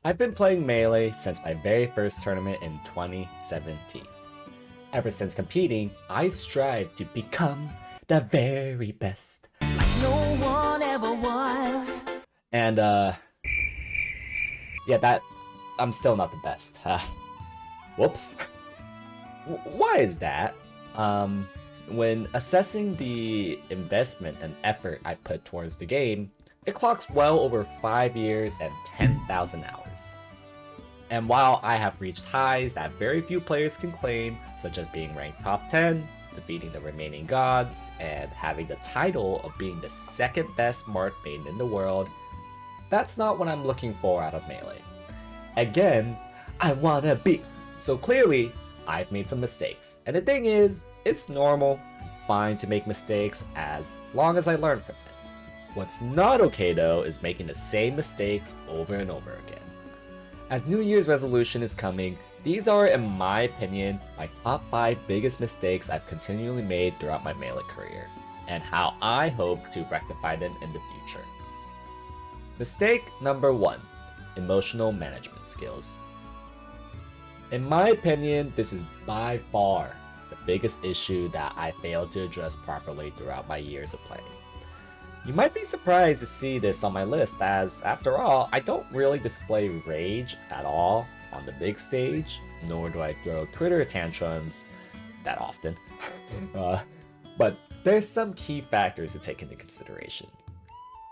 I've been playing Melee since my very first tournament in 2017. Ever since competing, I strive to become the very best. Like no one ever was. And, yeah, I'm still not the best. Whoops. Why is that? When assessing the investment and effort I put towards the game, it clocks well over 5 years and 10,000 hours. And while I have reached highs that very few players can claim, such as being ranked top 10, defeating the remaining gods, and having the title of being the second best Marth maiden in the world, that's not what I'm looking for out of Melee. Again, I wanna be. So clearly, I've made some mistakes. And the thing is, it's normal, fine to make mistakes as long as I learn from it. What's not okay though is making the same mistakes over and over again. As New Year's resolution is coming, these are, in my opinion, my top 5 biggest mistakes I've continually made throughout my Melee career, and how I hope to rectify them in the future. Mistake number 1, emotional management skills. In my opinion, this is by far the biggest issue that I failed to address properly throughout my years of playing. You might be surprised to see this on my list, as after all, I don't really display rage at all on the big stage, nor do I throw Twitter tantrums that often. But there's some key factors to take into consideration.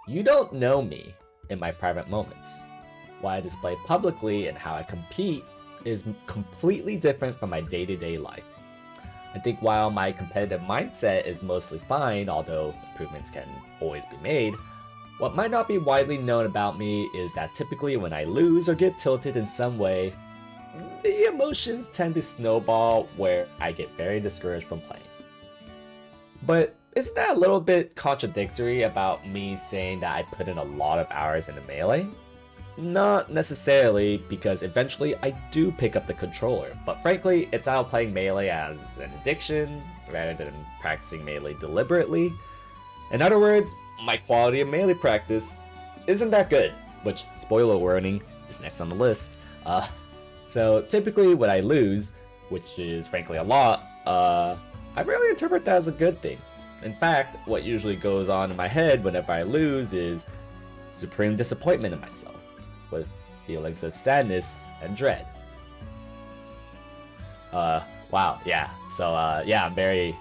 You don't know me in my private moments. What I display publicly and how I compete is completely different from my day-to-day life. I think while my competitive mindset is mostly fine, although improvements can always be made, what might not be widely known about me is that typically when I lose or get tilted in some way, the emotions tend to snowball where I get very discouraged from playing. But isn't that a little bit contradictory about me saying that I put in a lot of hours into Melee? Not necessarily, because eventually I do pick up the controller, but frankly, it's out of playing Melee as an addiction rather than practicing Melee deliberately. In other words, my quality of Melee practice isn't that good, which, spoiler warning, is next on the list. So typically when I lose, which is frankly a lot, I rarely interpret that as a good thing. In fact, what usually goes on in my head whenever I lose is supreme disappointment in myself, with feelings of sadness and dread. Wow, yeah. So, yeah, I'm very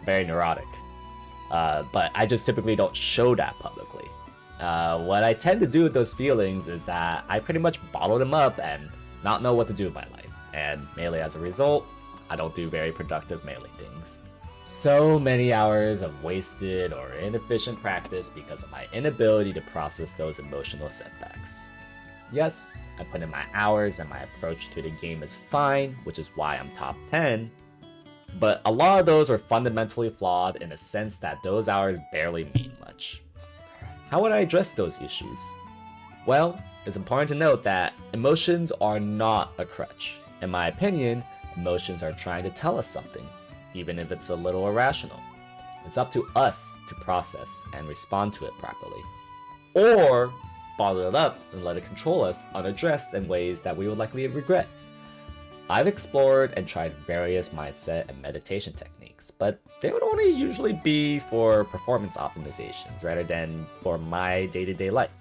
neurotic. But I just typically don't show that publicly. What I tend to do with those feelings is that I pretty much bottle them up and not know what to do with my life. And Melee, as a result, I don't do very productive Melee things. So many hours of wasted or inefficient practice because of my inability to process those emotional setbacks. Yes, I put in my hours and my approach to the game is fine, which is why I'm top 10, but a lot of those were fundamentally flawed in the sense that those hours barely mean much. How would I address those issues? Well, it's important to note that emotions are not a crutch. In my opinion, emotions are trying to tell us something, even if it's a little irrational. It's up to us to process and respond to it properly. Or bottle it up and let it control us unaddressed in ways that we will likely regret. I've explored and tried various mindset and meditation techniques, but they would only usually be for performance optimizations rather than for my day-to-day life.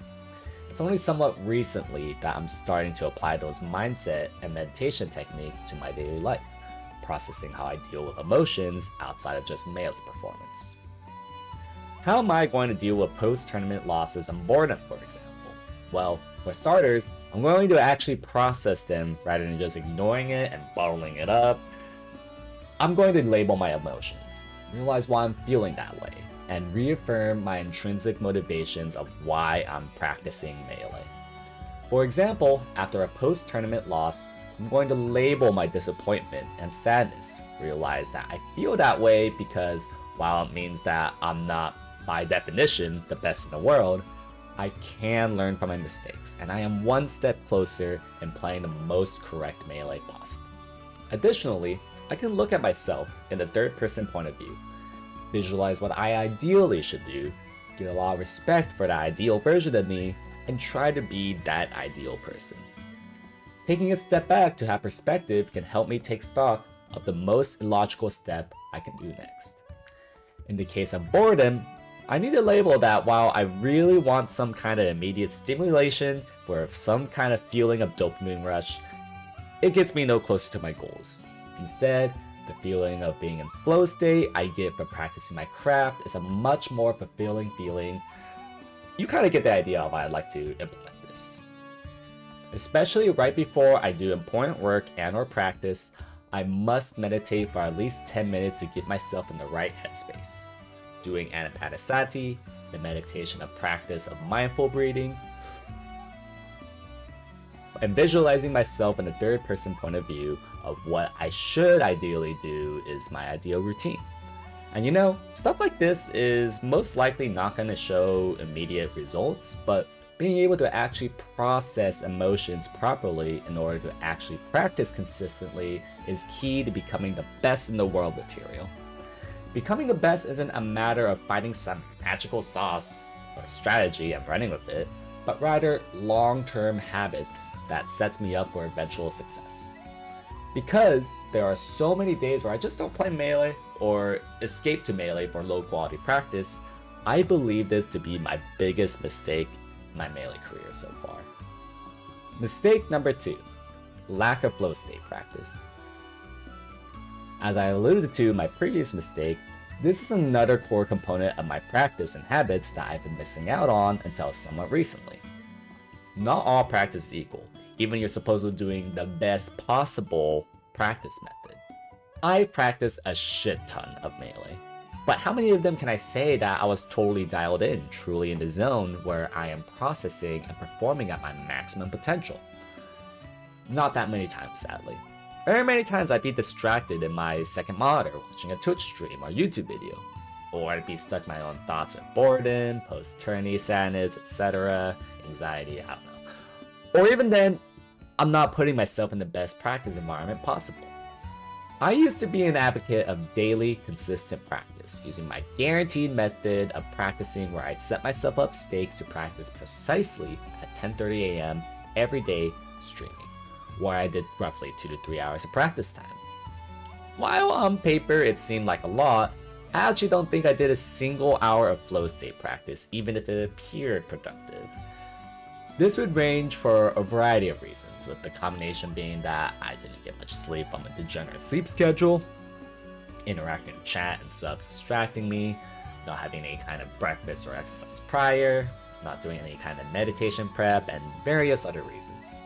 It's only somewhat recently that I'm starting to apply those mindset and meditation techniques to my daily life, processing how I deal with emotions outside of just Melee performance. How am I going to deal with post-tournament losses and boredom, for example? Well, for starters, I'm going to actually process them rather than just ignoring it and bottling it up. I'm going to label my emotions, realize why I'm feeling that way, and reaffirm my intrinsic motivations of why I'm practicing Melee. For example, after a post-tournament loss, I'm going to label my disappointment and sadness, realize that I feel that way because while it means that I'm not, by definition, the best in the world, I can learn from my mistakes, and I am one step closer in playing the most correct Melee possible. Additionally, I can look at myself in the third-person point of view, visualize what I ideally should do, get a lot of respect for the ideal version of me, and try to be that ideal person. Taking a step back to have perspective can help me take stock of the most illogical step I can do next. In the case of boredom, I need to label that while I really want some kind of immediate stimulation for some kind of feeling of dopamine rush, it gets me no closer to my goals. Instead, the feeling of being in flow state I get from practicing my craft is a much more fulfilling feeling. You kind of get the idea of why I'd like to implement this. Especially right before I do important work and or practice, I must meditate for at least 10 minutes to get myself in the right headspace. Doing anapanasati, the meditation of practice of mindful breathing, and visualizing myself in a third-person point of view of what I should ideally do is my ideal routine. And you know, stuff like this is most likely not going to show immediate results, but being able to actually process emotions properly in order to actually practice consistently is key to becoming the best in the world material. Becoming the best isn't a matter of finding some magical sauce or strategy and running with it, but rather long-term habits that set me up for eventual success. Because there are so many days where I just don't play Melee or escape to Melee for low-quality practice, I believe this to be my biggest mistake in my Melee career so far. Mistake number 2, lack of flow state practice. As I alluded to in my previous mistake, this is another core component of my practice and habits that I've been missing out on until somewhat recently. Not all practice is equal, even you're supposedly doing the best possible practice method. I practice a shit ton of Melee, but how many of them can I say that I was totally dialed in, truly in the zone where I am processing and performing at my maximum potential? Not that many times, sadly. Very many times I'd be distracted in my second monitor watching a Twitch stream or YouTube video, or I'd be stuck in my own thoughts with boredom, post-tourney sadness, etc., anxiety, I don't know. Or even then, I'm not putting myself in the best practice environment possible. I used to be an advocate of daily, consistent practice, using my guaranteed method of practicing where I'd set myself up stakes to practice precisely at 10:30 a.m. every day streaming, where I did roughly 2 to 3 hours of practice time. While on paper it seemed like a lot, I actually don't think I did a single hour of flow state practice, even if it appeared productive. This would range for a variety of reasons, with the combination being that I didn't get much sleep on a degenerate sleep schedule, interacting in chat and subs distracting me, not having any kind of breakfast or exercise prior, not doing any kind of meditation prep, and various other reasons.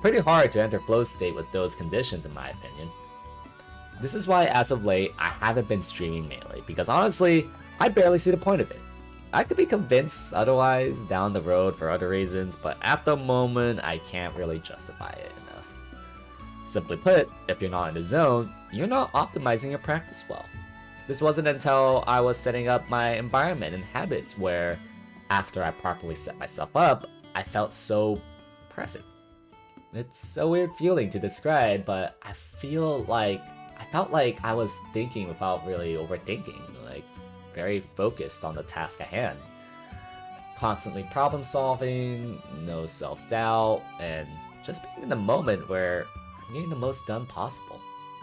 Pretty hard to enter flow state with those conditions in my opinion. This is why as of late I haven't been streaming Melee, because honestly, I barely see the point of it. I could be convinced otherwise down the road for other reasons, but at the moment I can't really justify it enough. Simply put, if you're not in the zone, you're not optimizing your practice well. This wasn't until I was setting up my environment and habits where, after I properly set myself up, I felt so present. It's a weird feeling to describe, but I felt like I was thinking without really overthinking, like very focused on the task at hand. Constantly problem solving, no self-doubt, and just being in the moment where I'm getting the most done possible.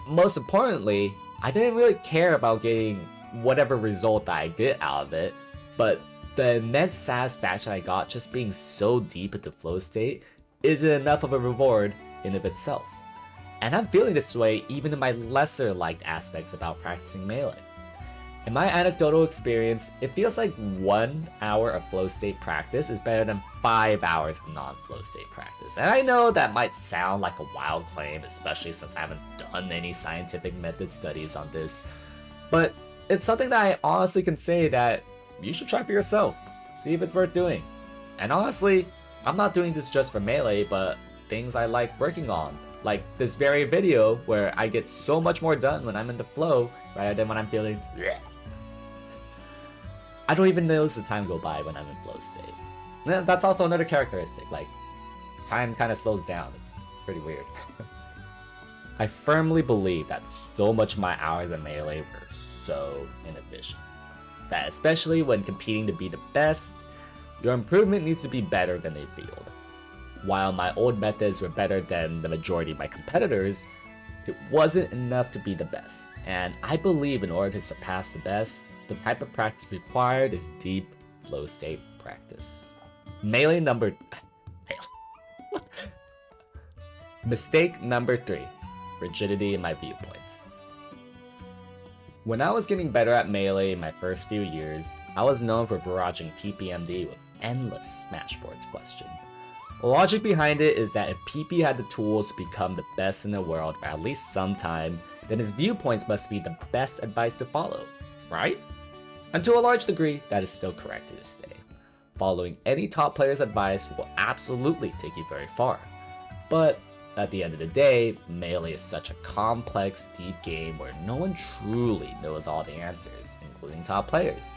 Most importantly, I didn't really care about getting whatever result that I get out of it, but the immense satisfaction I got just being so deep into flow state isn't enough of a reward in of itself. And I'm feeling this way even in my lesser liked aspects about practicing Melee. In my anecdotal experience, it feels like 1 hour of flow state practice is better than 5 hours of non-flow state practice. And I know that might sound like a wild claim, especially since I haven't done any scientific method studies on this, but it's something that I honestly can say that you should try for yourself, see if it's worth doing. And honestly, I'm not doing this just for Melee, but things I like working on, like this very video where I get so much more done when I'm in the flow rather than when I'm feeling bleh. I don't even notice the time go by when I'm in flow state. And that's also another characteristic, like time kind of slows down. It's pretty weird. I firmly believe that so much of my hours in Melee were so inefficient, that especially when competing to be the best, your improvement needs to be better than a field. While my old methods were better than the majority of my competitors, it wasn't enough to be the best, and I believe in order to surpass the best, the type of practice required is deep flow state practice. Mistake number 3, rigidity in my viewpoints. When I was getting better at Melee in my first few years, I was known for barraging PPMD with endless Smashboards questions. The logic behind it is that if PP had the tools to become the best in the world for at least some time, then his viewpoints must be the best advice to follow, right? And to a large degree, that is still correct to this day. Following any top player's advice will absolutely take you very far. But at the end of the day, Melee is such a complex, deep game where no one truly knows all the answers, including top players.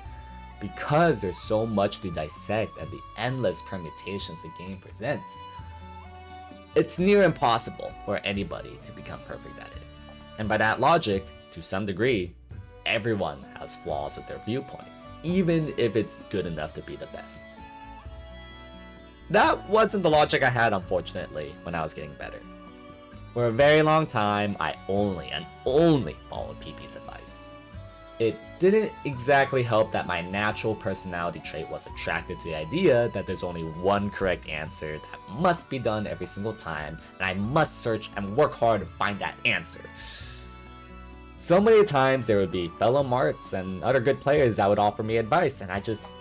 Because there's so much to dissect and the endless permutations the game presents, it's near impossible for anybody to become perfect at it. And by that logic, to some degree, everyone has flaws with their viewpoint, even if it's good enough to be the best. That wasn't the logic I had, unfortunately, when I was getting better. For a very long time, I only followed PP's advice. It didn't exactly help that my natural personality trait was attracted to the idea that there's only one correct answer that must be done every single time, and I must search and work hard to find that answer. So many times there would be fellow Marts and other good players that would offer me advice, and I just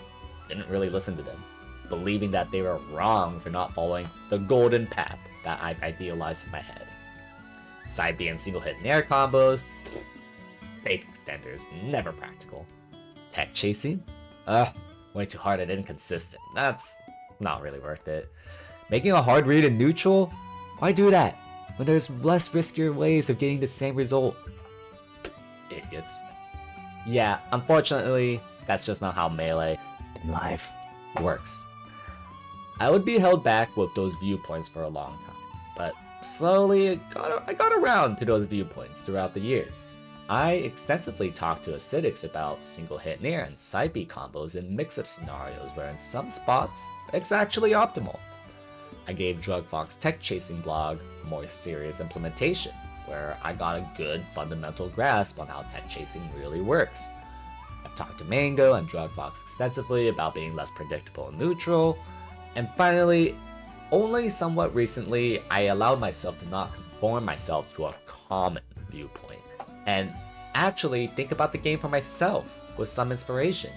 didn't really listen to them, believing that they were wrong for not following the golden path that I've idealized in my head. Side B and single hit nair combos, fake extenders, never practical. Tech chasing? Way too hard and inconsistent. That's not really worth it. Making a hard read in neutral? Why do that when there's less riskier ways of getting the same result? Idiots. Yeah, unfortunately, that's just not how Melee in life works. I would be held back with those viewpoints for a long time, but slowly I got around to those viewpoints throughout the years. I extensively talked to acidics about single hit nair and side B combos in mix-up scenarios where in some spots, it's actually optimal. I gave DrugFox Tech Chasing blog a more serious implementation, where I got a good fundamental grasp on how tech chasing really works. I've talked to Mango and DrugFox extensively about being less predictable and neutral, and finally, only somewhat recently, I allowed myself to not conform myself to a common viewpoint, and actually think about the game for myself with some inspiration.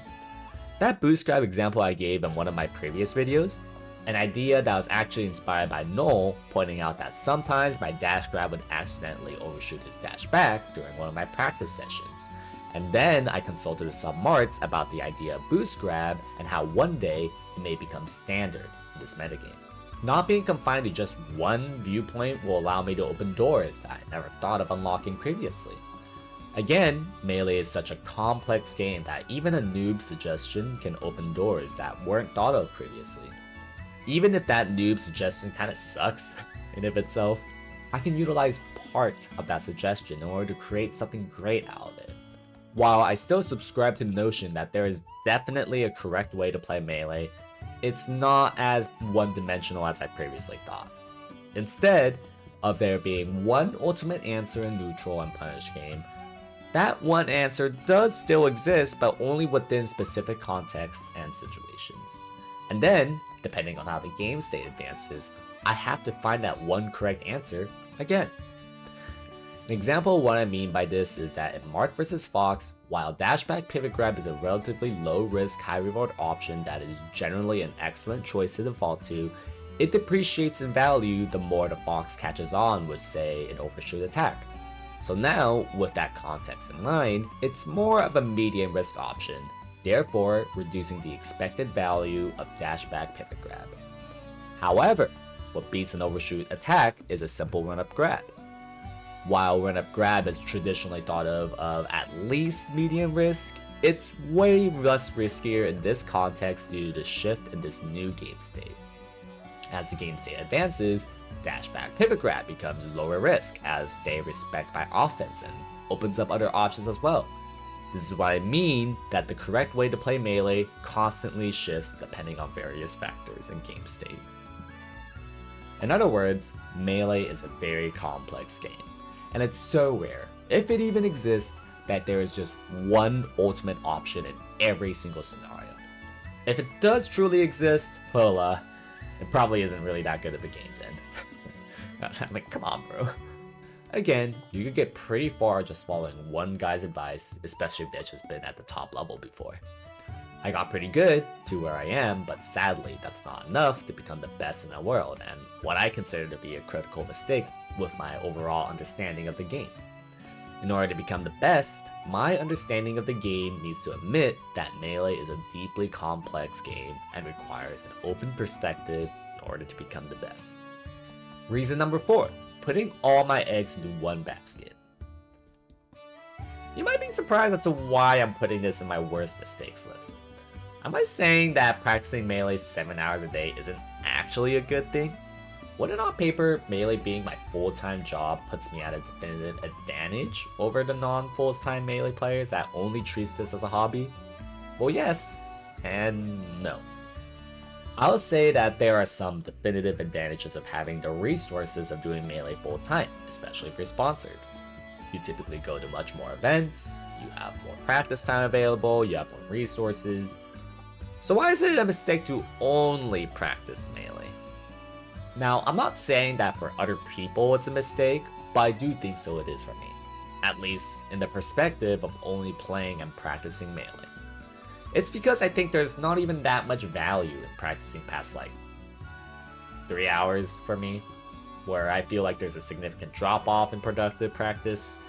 That boost grab example I gave in one of my previous videos, an idea that was actually inspired by Noel pointing out that sometimes my dash grab would accidentally overshoot his dash back during one of my practice sessions. And then I consulted with some Marts about the idea of boost grab and how one day it may become standard in this metagame. Not being confined to just one viewpoint will allow me to open doors that I never thought of unlocking previously. Again, Melee is such a complex game that even a noob suggestion can open doors that weren't thought of previously. Even if that noob suggestion kinda sucks in of itself, I can utilize part of that suggestion in order to create something great out of it. While I still subscribe to the notion that there is definitely a correct way to play Melee, it's not as one-dimensional as I previously thought. Instead of there being one ultimate answer in neutral and punish game, that one answer does still exist, but only within specific contexts and situations. And then, depending on how the game state advances, I have to find that one correct answer again. An example of what I mean by this is that in Mark vs. Fox, while dashback pivot grab is a relatively low risk, high reward option that is generally an excellent choice to default to, it depreciates in value the more the Fox catches on with, say, an overshoot attack. So now, with that context in mind, it's more of a medium risk option, therefore reducing the expected value of dashback pivot grab. However, what beats an overshoot attack is a simple run-up grab. While run-up grab is traditionally thought of at least medium risk, it's way less riskier in this context due to the shift in this new game state. As the game state advances, dashback pivot grab becomes lower risk as they respect my offense and opens up other options as well. This is what I mean that the correct way to play Melee constantly shifts depending on various factors in game state. In other words, Melee is a very complex game, and it's so rare, if it even exists, that there is just one ultimate option in every single scenario. If it does truly exist, well, it probably isn't really that good of a game then. I mean, come on, bro. Again, you could get pretty far just following one guy's advice, especially if they've just been at the top level before. I got pretty good to where I am, but sadly, that's not enough to become the best in the world, and what I consider to be a critical mistake with my overall understanding of the game. In order to become the best, my understanding of the game needs to admit that Melee is a deeply complex game and requires an open perspective in order to become the best. Reason number 4, putting all my eggs into one basket. You might be surprised as to why I'm putting this in my worst mistakes list. Am I saying that practicing Melee 7 hours a day isn't actually a good thing? Wouldn't on paper, Melee being my full-time job puts me at a definitive advantage over the non-full-time Melee players that only treats this as a hobby? Well, yes, and no. I'll say that there are some definitive advantages of having the resources of doing Melee full-time, especially if you're sponsored. You typically go to much more events, you have more practice time available, you have more resources. So why is it a mistake to only practice Melee? Now, I'm not saying that for other people it's a mistake, but I do think so it is for me. At least in the perspective of only playing and practicing Melee. It's because I think there's not even that much value in practicing past like 3 hours for me, where I feel like there's a significant drop off in productive practice.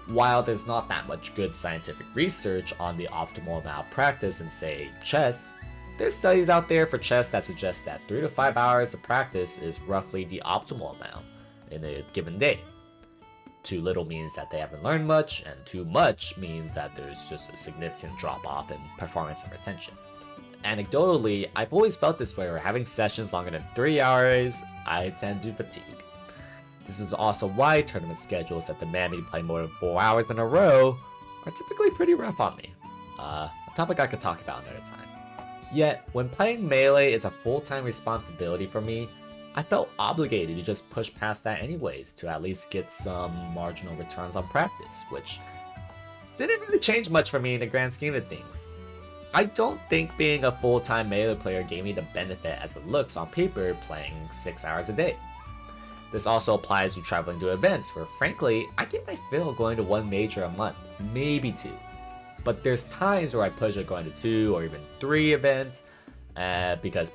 While there's not that much good scientific research on the optimal amount of practice in, say, chess, there's studies out there for chess that suggest that 3 to 5 hours of practice is roughly the optimal amount in a given day. Too little means that they haven't learned much, and too much means that there's just a significant drop off in performance and retention. Anecdotally, I've always felt this way where having sessions longer than 3 hours, I tend to fatigue. This is also why tournament schedules that demand me to play more than 4 hours in a row are typically pretty rough on me. A topic I could talk about another time. Yet, when playing Melee is a full-time responsibility for me, I felt obligated to just push past that anyways to at least get some marginal returns on practice, which didn't really change much for me in the grand scheme of things. I don't think being a full-time Melee player gave me the benefit as it looks on paper playing 6 hours a day. This also applies to traveling to events where frankly, I get my fill going to 1 major a month, maybe 2. But there's times where I push at going to 2 or even 3 events because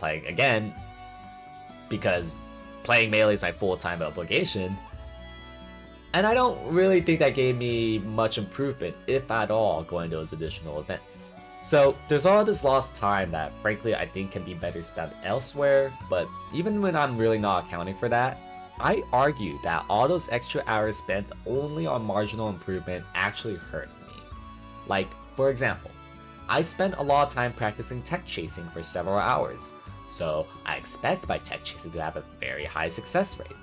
playing Melee is my full-time obligation. And I don't really think that gave me much improvement, if at all, going to those additional events. So there's all this lost time that frankly I think can be better spent elsewhere, but even when I'm really not accounting for that, I argue that all those extra hours spent only on marginal improvement actually hurt me. Like, for example, I spent a lot of time practicing tech chasing for several hours, so I expect my tech chasing to have a very high success rate.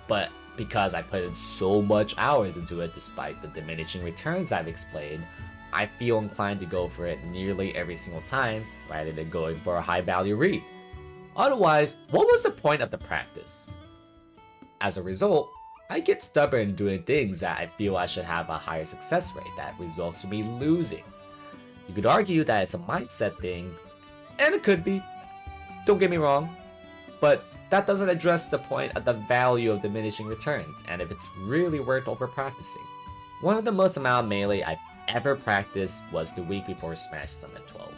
But because I put in so much hours into it despite the diminishing returns I've explained, I feel inclined to go for it nearly every single time rather than going for a high value read. Otherwise, what was the point of the practice? As a result, I get stubborn doing things that I feel I should have a higher success rate that results in me losing. You could argue that it's a mindset thing, and it could be, don't get me wrong, but that doesn't address the point of the value of diminishing returns and if it's really worth over practicing. One of the most amount of Melee I've ever practiced was the week before Smash Summit 12.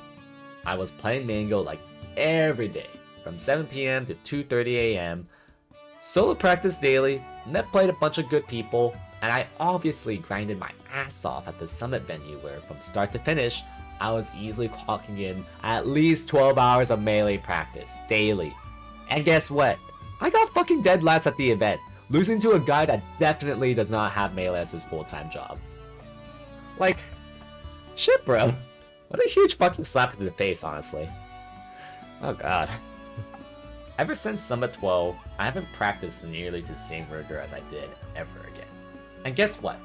I was playing Mango like every day, from 7 PM to 2:30 AM, solo practice daily, net played a bunch of good people, and I obviously grinded my ass off at the Summit venue where from start to finish, I was easily clocking in at least 12 hours of Melee practice daily. And guess what? I got fucking dead last at the event, losing to a guy that definitely does not have Melee as his full-time job. Like, shit bro. What a huge fucking slap to the face, honestly. Oh god. Ever since Summit 12, I haven't practiced nearly to the same rigor as I did ever again. And guess what?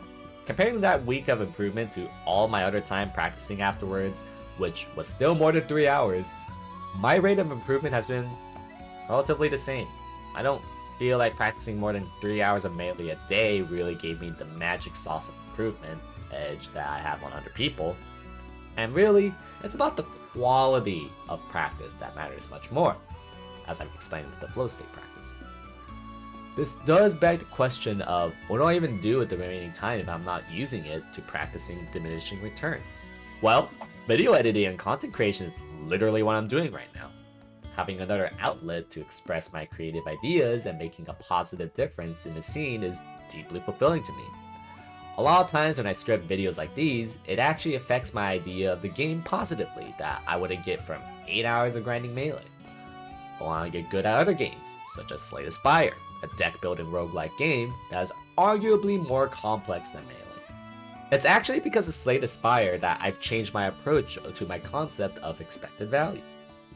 Comparing that week of improvement to all my other time practicing afterwards, which was still more than 3 hours, my rate of improvement has been relatively the same. I don't feel like practicing more than 3 hours of Melee a day really gave me the magic sauce of improvement edge that I have on other people. And really, it's about the quality of practice that matters much more, as I've explained with the flow state practice. This does beg the question of what do I even do with the remaining time if I'm not using it to practicing diminishing returns? Well, video editing and content creation is literally what I'm doing right now. Having another outlet to express my creative ideas and making a positive difference in the scene is deeply fulfilling to me. A lot of times when I script videos like these, it actually affects my idea of the game positively that I wouldn't get from 8 hours of grinding Melee. I want to get good at other games, such as Slay the Spire, a deck-building roguelike game that is arguably more complex than Melee. It's actually because of Slay the Spire that I've changed my approach to my concept of expected value.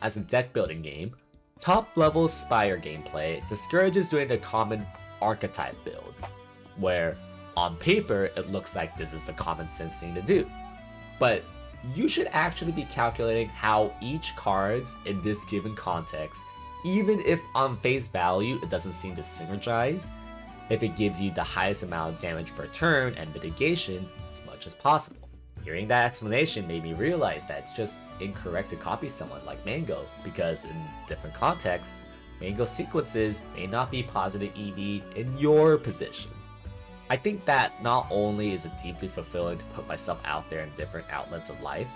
As a deck-building game, top-level Spire gameplay discourages doing the common archetype builds, where on paper it looks like this is the common sense thing to do. But you should actually be calculating how each cards in this given context, even if on face value it doesn't seem to synergize, if it gives you the highest amount of damage per turn and mitigation as much as possible. Hearing that explanation made me realize that it's just incorrect to copy someone like Mango, because in different contexts, Mango sequences may not be positive EV in your position. I think that not only is it deeply fulfilling to put myself out there in different outlets of life,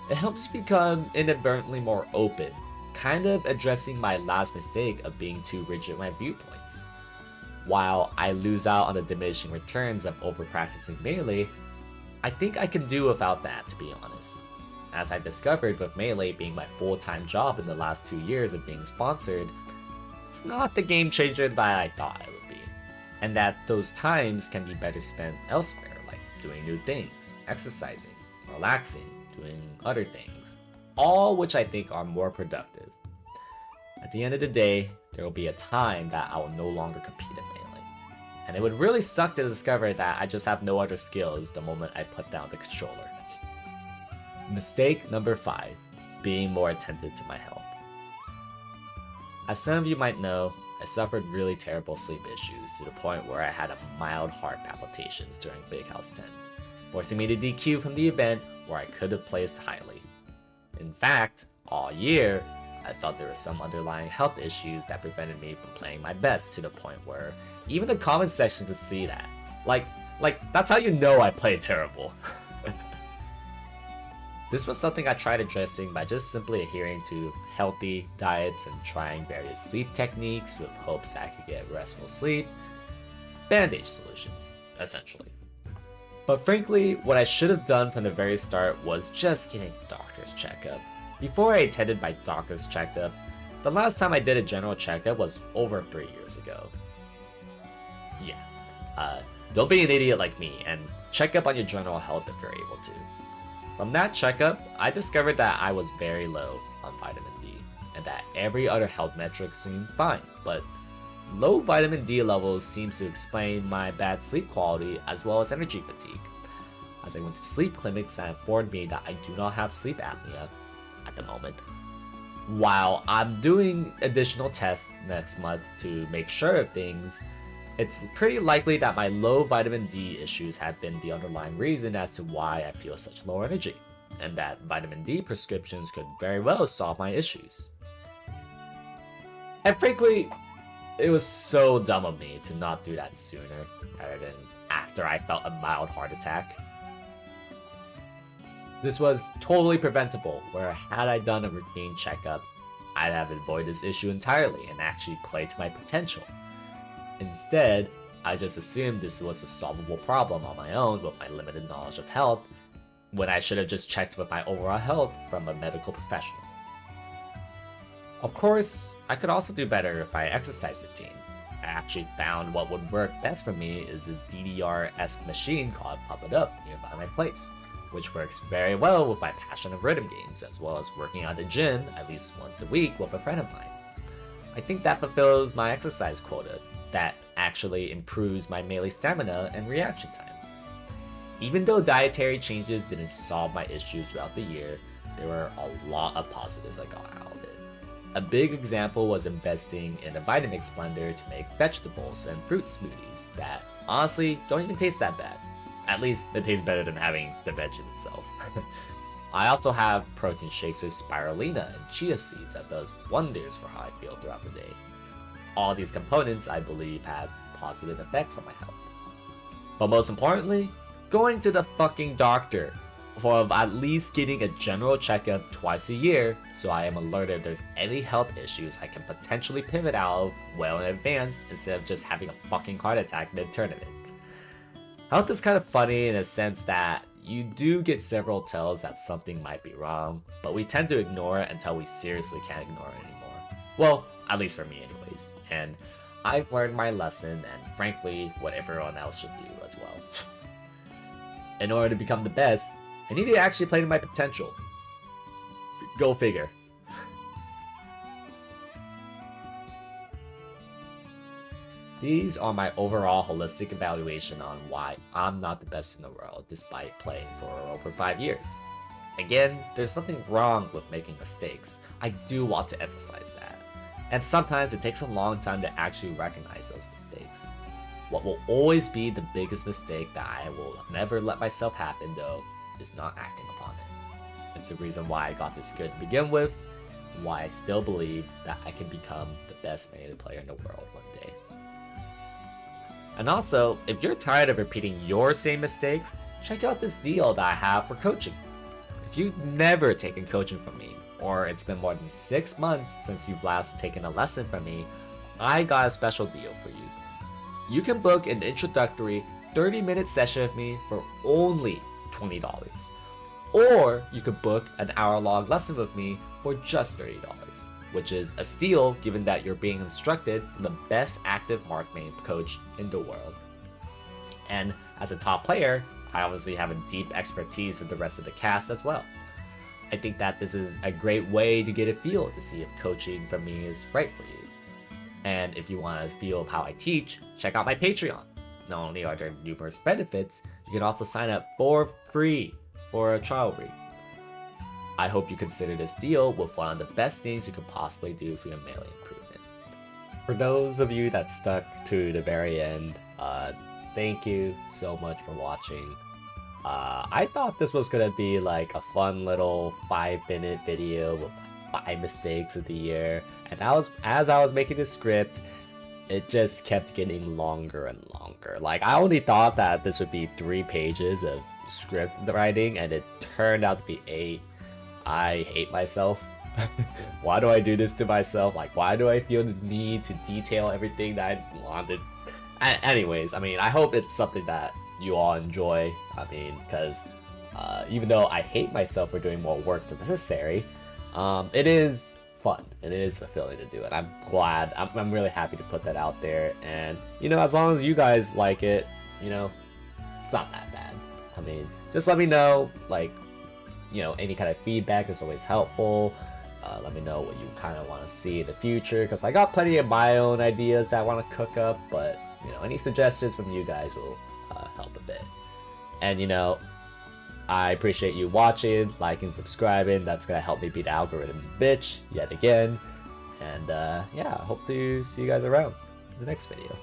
it helps me become inadvertently more open, kind of addressing my last mistake of being too rigid in my viewpoints. While I lose out on the diminishing returns of over-practicing Melee, I think I can do without that, to be honest. As I've discovered with Melee being my full-time job in the last 2 years of being sponsored, it's not the game changer that I thought it would be, and that those times can be better spent elsewhere, like doing new things, exercising, relaxing, doing other things, all which I think are more productive. At the end of the day, there will be a time that I will no longer compete in Melee. And it would really suck to discover that I just have no other skills the moment I put down the controller. Mistake number 5, being more attentive to my health. As some of you might know, I suffered really terrible sleep issues to the point where I had a mild heart palpitations during Big House 10, forcing me to DQ from the event where I could have placed highly. In fact, all year, I felt there were some underlying health issues that prevented me from playing my best to the point where even the comment section could see that. Like that's how you know I played terrible. This was something I tried addressing by just simply adhering to healthy diets and trying various sleep techniques with hopes that I could get restful sleep. Band-aid solutions, essentially. But frankly, what I should have done from the very start was just getting a doctor's checkup. Before I attended my doctor's checkup, the last time I did a general checkup was over 3 years ago. Yeah, don't be an idiot like me and check up on your general health if you're able to. From that checkup, I discovered that I was very low on vitamin D, and that every other health metric seemed fine, but low vitamin D levels seems to explain my bad sleep quality as well as energy fatigue. As I went to sleep clinics and informed me that I do not have sleep apnea at the moment. While I'm doing additional tests next month to make sure of things, it's pretty likely that my low vitamin D issues have been the underlying reason as to why I feel such low energy, and that vitamin D prescriptions could very well solve my issues. And frankly, it was so dumb of me to not do that sooner rather than after I felt a mild heart attack. This was totally preventable, where had I done a routine checkup, I'd have avoided this issue entirely and actually played to my potential. Instead, I just assumed this was a solvable problem on my own with my limited knowledge of health, when I should have just checked with my overall health from a medical professional. Of course, I could also do better with my exercise routine. I actually found what would work best for me is this DDR-esque machine called Pump It Up nearby my place, which works very well with my passion of rhythm games, as well as working at the gym at least once a week with a friend of mine. I think that fulfills my exercise quota, that actually improves my melee stamina and reaction time. Even though dietary changes didn't solve my issues throughout the year, there were a lot of positives I got out of it. A big example was investing in a Vitamix blender to make vegetables and fruit smoothies that honestly don't even taste that bad. At least it tastes better than having the veg in itself. I also have protein shakes with spirulina and chia seeds that does wonders for how I feel throughout the day. All these components, I believe, have positive effects on my health. But most importantly, going to the fucking doctor, or at least getting a general checkup twice a year so I am alerted if there's any health issues I can potentially pivot out of well in advance instead of just having a fucking heart attack mid-tournament. Health is kind of funny in a sense that you do get several tells that something might be wrong, but we tend to ignore it until we seriously can't ignore it anymore. Well, at least for me anyways, and I've learned my lesson and frankly what everyone else should do as well. In order to become the best, I need to actually play to my potential. Go figure. These are my overall holistic evaluation on why I'm not the best in the world despite playing for over 5 years. Again, there's nothing wrong with making mistakes. I do want to emphasize that. And sometimes it takes a long time to actually recognize those mistakes. What will always be the biggest mistake that I will never let myself happen though is not acting upon it. It's the reason why I got this good to begin with, and why I still believe that I can become the best melee player in the world one day. And also, if you're tired of repeating your same mistakes, check out this deal that I have for coaching. If you've never taken coaching from me, or it's been more than 6 months since you've last taken a lesson from me, I got a special deal for you. You can book an introductory 30-minute session with me for only $20. Or you could book an hour-long lesson with me for just $30, which is a steal given that you're being instructed from the best active Mark main coach in the world. And as a top player, I obviously have a deep expertise with the rest of the cast as well. I think that this is a great way to get a feel to see if coaching from me is right for you. And if you want a feel of how I teach, check out my Patreon. Not only are there numerous benefits, you can also sign up for free for a trial week. I hope you consider this deal with one of the best things you could possibly do for your melee improvement. For those of you that stuck to the very end, thank you so much for watching. I thought this was gonna be like a fun little 5-minute video with 5 mistakes of the year, and as I was making the script, it just kept getting longer and longer. Like, I only thought that this would be 3 pages of script writing, and it turned out to be 8. I hate myself. Why do I do this to myself? Like, why do I feel the need to detail everything that I wanted? Anyways, I mean, I hope it's something that you all enjoy. I mean, because even though I hate myself for doing more work than necessary, it is fun and it is fulfilling to do it. I'm glad. I'm really happy to put that out there, and you know, as long as you guys like it, you know, it's not that bad. I mean, just let me know, like, you know, any kind of feedback is always helpful. Let me know what you kind of want to see in the future, because I got plenty of my own ideas that I want to cook up, but you know, any suggestions from you guys will help a bit. And you know, I appreciate you watching, liking, subscribing. That's gonna help me beat the algorithm's bitch yet again. And yeah, I hope to see you guys around in the next video.